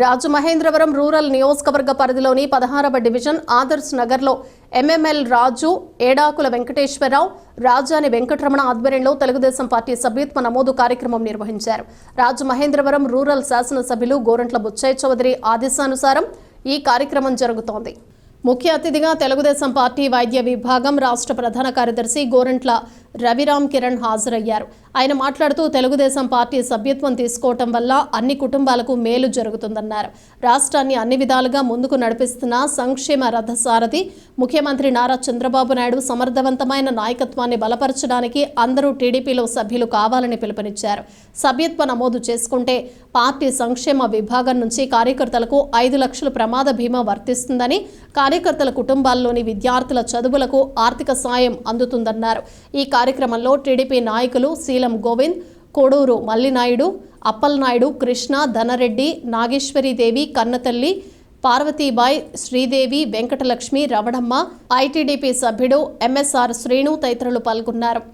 Rajamahendravaram rural నియోజకవర్గ పరిధిలోని 16వ division Adarsh నగర్లో ఎంఎంఎల్ రాజు, ఏడాకుల వెంకటేశ్వరరావు, రాజాని వెంకటరమణ ఆధ్వర్యంలో తెలుగుదేశం పార్టీ సభ్యత్వ నమోదు కార్యక్రమం నిర్వహించారు. రాజమహేంద్రవరం రూరల్ శాసనసభ్యులు గోరంట్ల బుచ్చయ్య చౌదరి ఆదేశానుసారం ఈ కార్యక్రమం జరుగుతోంది. ముఖ్య అతిథిగా తెలుగుదేశం పార్టీ వైద్య విభాగం రాష్ట్ర ప్రధాన కార్యదర్శి గోరంట్ల రవిరామ్ కిరణ్ హాజరయ్యారు. ఆయన మాట్లాడుతూ తెలుగుదేశం పార్టీ సభ్యత్వం తీసుకోవటం వల్ల అన్ని కుటుంబాలకు మేలు జరుగుతుందన్నారు. రాష్ట్రాన్ని అన్ని విధాలుగా ముందుకు నడిపిస్తున్న సంక్షేమ రథసారథి ముఖ్యమంత్రి నారా చంద్రబాబు నాయుడు సమర్థవంతమైన నాయకత్వాన్ని బలపరచడానికి అందరూ టీడీపీలో సభ్యులు కావాలని పిలుపునిచ్చారు. సభ్యత్వ నమోదు చేసుకుంటే పార్టీ సంక్షేమ విభాగం నుంచి కార్యకర్తలకు 5 లక్షల ప్రమాద బీమా వర్తిస్తుందని, కార్యకర్తల కుటుంబాల్లోని విద్యార్థుల చదువులకు ఆర్థిక సాయం అందుతుందన్నారు. ఈ కార్యక్రమంలో టీడీపీ నాయకులు శీలం గోవింద్, కోడూరు మల్లినాయుడు, అప్పలనాయుడు, కృష్ణ, ధనరెడ్డి, నాగేశ్వరీదేవి, కన్నతల్లి, పార్వతీబాయ్, శ్రీదేవి, వెంకటలక్ష్మి, రవణమ్మ, ఐటీడీపీ సభ్యుడు ఎంఎస్ఆర్ శ్రీను తదితరులు పాల్గొన్నారు.